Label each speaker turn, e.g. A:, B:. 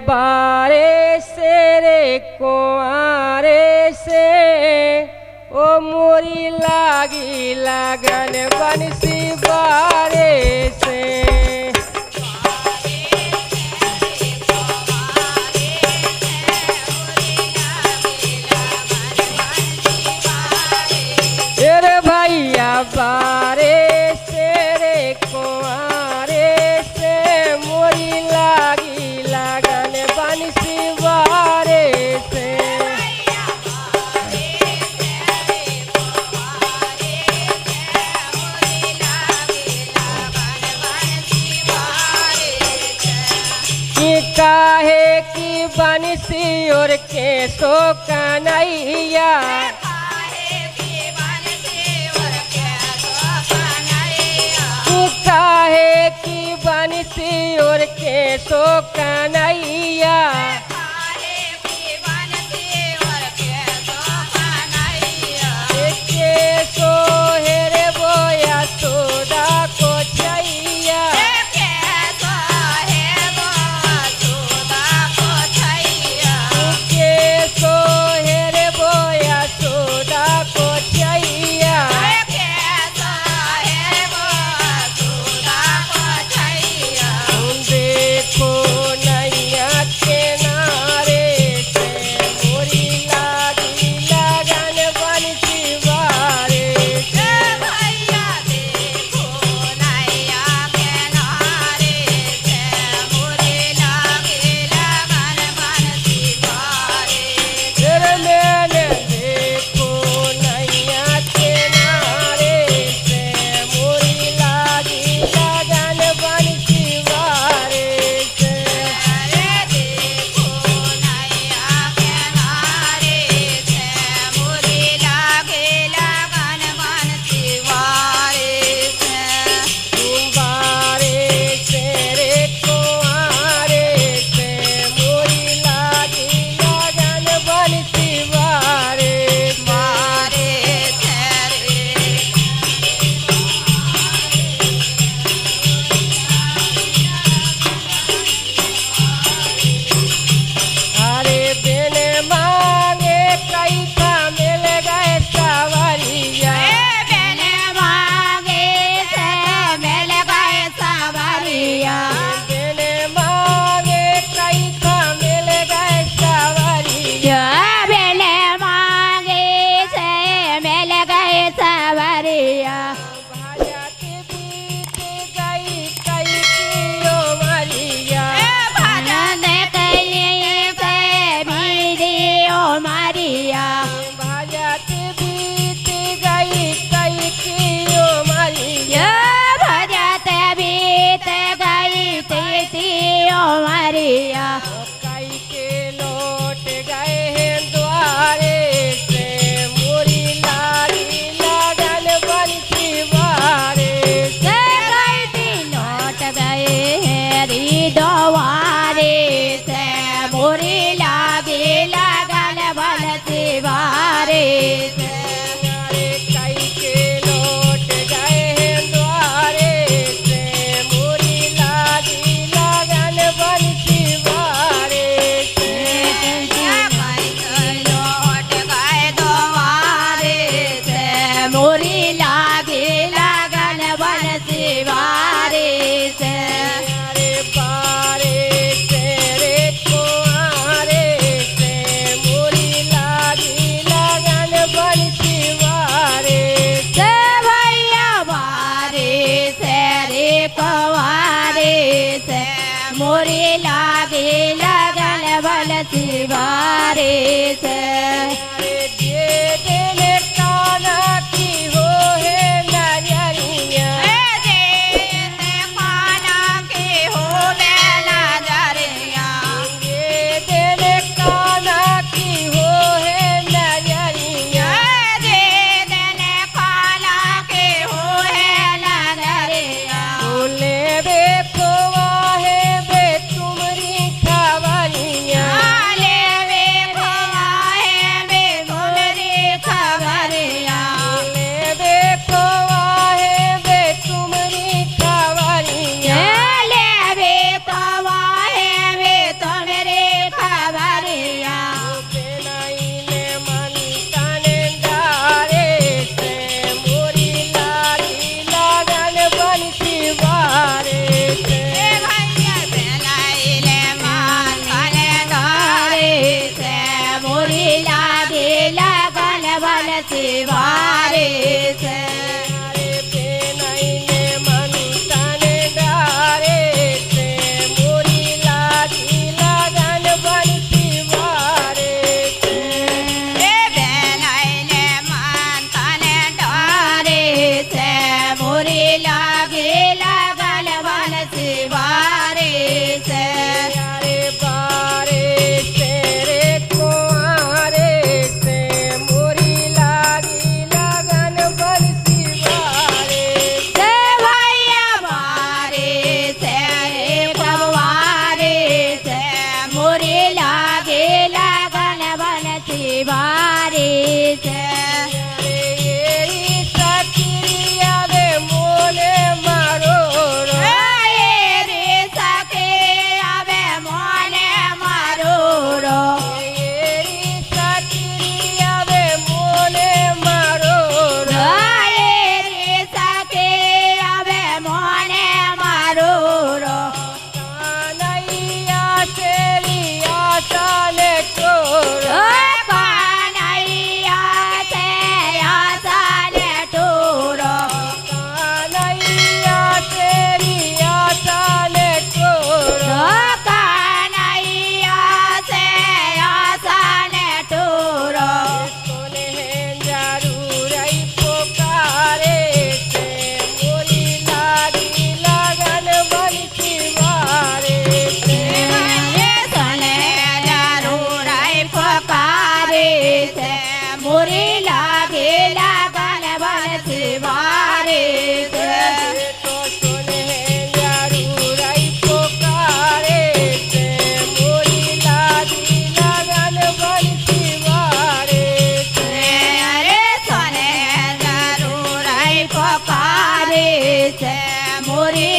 A: बारे से रे कुआरे से ओ मोरी लागी लगन बंसी बारे से। तेरे भैया बारे से रे कुआरे से मोरी लागी लगन बंसी बारे से। काहे की बंसी और के सो कन्हैया काहे की बंसी और के सो कन्हैया के सो हेरे बोया सोदा को छैया के सो हेरे बोया सोदा को छैया। देखो नैया किनारे से मोरी लागी लगन बंसी बारे से।
B: भैया देखो नैया किनारे से मोरी लागी लगन बंसी बारे से।
A: फिर मैंने देखो नैया किनारे से मोरी लागी लगन बंसी बारे से।
B: अरे देखो नैया किनारे से मोरी लागी लगन बंसी बारे से।
A: बारे से रे कुआरे से मोरी लागी लगन बंसी बारे से।
B: बारे से
A: अरे बिन मांगे कई का मिल गए सवरिया
B: बिन मांगे से मिल गए सवरिया।
A: बिन मांगे कई का मिल गए सवरिया।
B: बिन मांगे से मिल गए सवरिया।
A: भजत बीत गई कई की उमरिया
B: भजन कई से बीरी उमरिया।
A: भजत बीत गई कई की उमरिया।
B: भजत बीत गई तीती उमरिया।
A: कई के लौट गए हैं द्वारे से मोरी लागी लगन बंसी बारे से।
B: लौट गए हेरी द्वारे से मोरी लागी लगन बंसी बारे से।
A: अरे कई के लौट गए हैं द्वारे से मोरी लागी लगन बंसी बारे से।
B: लौट गए द्वारे से मोरी लागी लगन बंसी बारे से।
A: अरे बारे से रे कुआरे से मोरी लागी लगन बंसी बारे से।
B: भैया बारे से रे कुंवारे से मोरी लागी लगन बंसी बारे से।
A: अरे जे दिल काना की हो है नजरिया ये दिल काना की हो है नजरिया। बोले बे खोवा है बे तुमरी खबरिया।
B: ले वे खोवा है मोरी